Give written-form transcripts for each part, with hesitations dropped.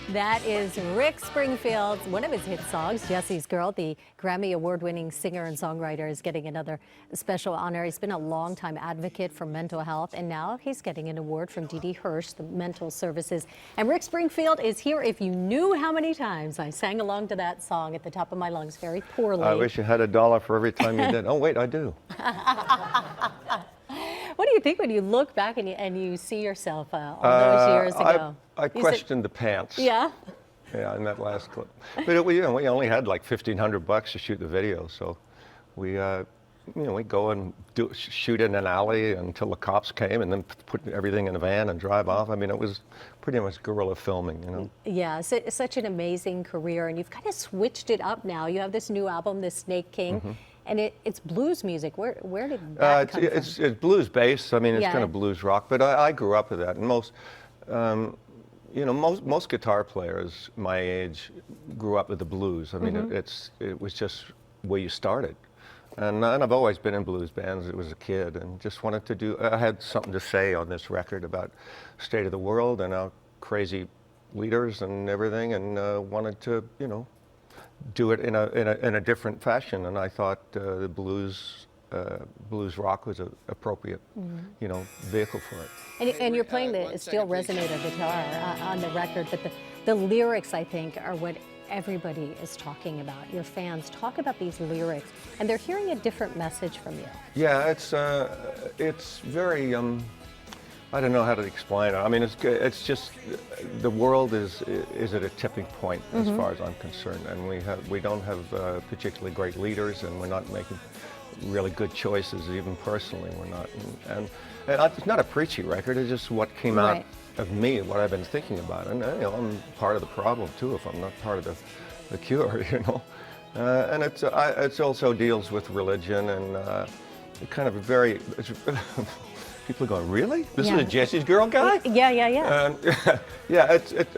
That is Rick Springfield, one of his hit songs, Jessie's Girl. The Grammy Award-winning singer and songwriter is getting another special honor. He's been a longtime advocate for mental health, and now he's getting an award from D.D. Hirsch, the Mental Services. And Rick Springfield is here. If you knew how many times I sang along to that song at the top of my lungs very poorly. I wish you had $1 for every time you did. Oh, wait, I do. What do you think when you look back and you see yourself all those years ago? I questioned the pants. Yeah? Yeah, in that last clip. But we only had like $1,500 to shoot the video, so we go and shoot in an alley until the cops came, and then put everything in a van and drive off. I mean, it was pretty much guerrilla filming, Yeah, it's such an amazing career, and you've kind of switched it up now. You have this new album, The Snake King. Mm-hmm. And it's blues music. Where did that come from? It's blues based. I mean, it's kind of blues rock. But I grew up with that, and most guitar players my age grew up with the blues. I mean, it was just where you started. And I've always been in blues bands as a kid, and just wanted to do. I had something to say on this record about state of the world and our crazy leaders and everything, and wanted to, do it in a different fashion, and I thought the blues rock was an appropriate, vehicle for it. And you're playing the steel resonator guitar on the record, but the lyrics, I think, are what everybody is talking about. Your fans talk about these lyrics, and they're hearing a different message from you. Yeah, it's very. I don't know how to explain it. I mean, it's just the world is at a tipping point as far as I'm concerned, and we don't have particularly great leaders, and we're not making really good choices, even personally. We're not, and it's not a preachy record. It's just what came out of me, what I've been thinking about, and I'm part of the problem too if I'm not part of the cure, and it also deals with religion and kind of a very. People are going, really? This is a Jessie's Girl guy? Yeah.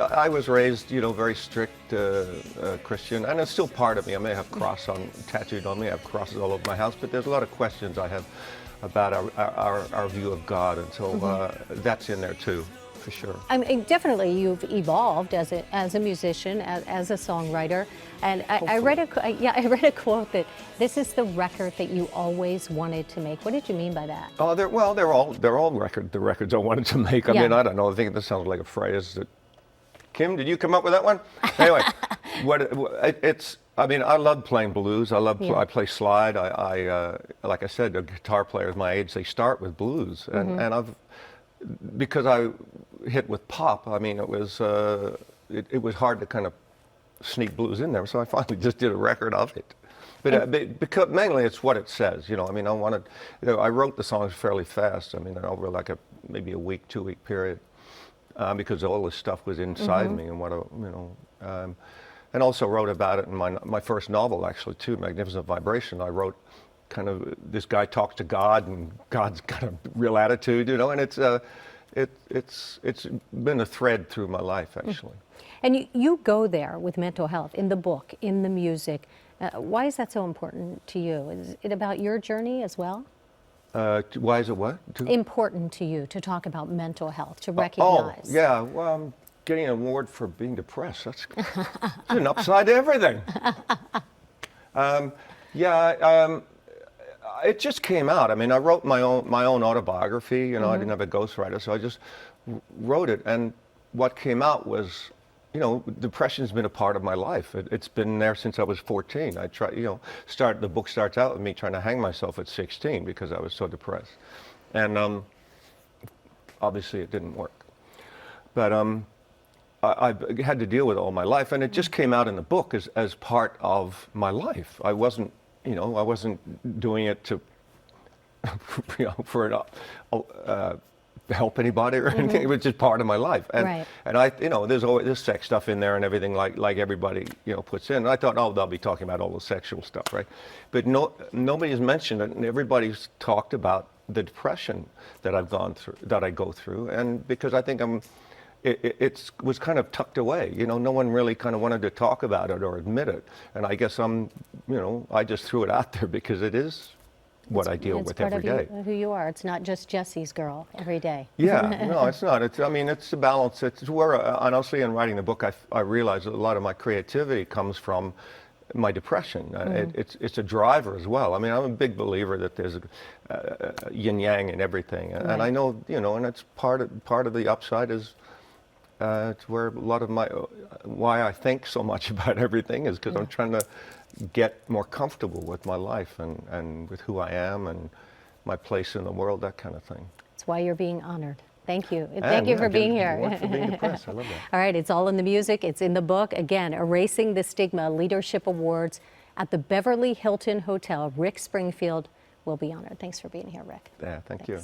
I was raised, very strict Christian, and it's still part of me. I may have cross tattooed on me. I have crosses all over my house, but there's a lot of questions I have about our view of God, and so that's in there too, for sure. I mean, definitely you've evolved as a musician, as a songwriter, and I read a quote that this is the record that you always wanted to make. What did you mean by that? Oh, they're all the records I wanted to make. I mean, I don't know. I think this sounds like a phrase that. Kim, did you come up with that one? Anyway, I mean, I love playing blues. I play slide. Like I said, the guitar players my age, they start with blues, and because I hit with pop, I mean, it was hard to kind of sneak blues in there, so I finally just did a record of it. But because mainly it's what it says, I mean, I wrote the songs fairly fast. I mean, over like maybe a week, 2-week period, because all this stuff was inside me, and and also wrote about it in my first novel, actually, too, Magnificent Vibration. I wrote kind of this guy talks to God, and God's got a real attitude, and it's been a thread through my life, actually. And you go there with mental health in the book, in the music. Why is that so important to you? Is it about your journey as well? Why is it what? Important to you to talk about mental health, to recognize. Oh, yeah. Well, I'm getting an award for being depressed. That's an upside to everything. It just came out. I mean, I wrote my own autobiography. I didn't have a ghostwriter, so I just wrote it. And what came out was, depression's been a part of my life. It's been there since I was 14. I try, the book starts out with me trying to hang myself at 16 because I was so depressed, and obviously it didn't work. But I had to deal with it all my life, and it just came out in the book as part of my life. I wasn't doing it to, help anybody or anything. It was just part of my life, and there's always this sex stuff in there and everything like everybody puts in. And I thought, they'll be talking about all the sexual stuff, right? But nobody's mentioned it, and everybody's talked about the depression that I've gone through, that I go through, and because I think it was kind of tucked away. No one really kind of wanted to talk about it or admit it, and I guess I just threw it out there because it is what I deal with every day. It's part of who you are. It's not just Jessie's girl every day. Yeah, no, it's not. I mean, it's a balance. It's where, honestly, in writing the book, I realized that a lot of my creativity comes from my depression. It's a driver as well. I mean, I'm a big believer that there's a yin yang in everything, and I know, and it's part of the upside is it's where a lot of why I think so much about everything is because I'm trying to get more comfortable with my life and with who I am and my place in the world, that kind of thing. That's why you're being honored. Thank you. Thank you for being here. For being depressed. I love that. All right, it's all in the music. It's in the book. Again, Erasing the Stigma Leadership Awards at the Beverly Hilton Hotel. Rick Springfield will be honored. Thanks for being here, Rick. Yeah, thanks. You.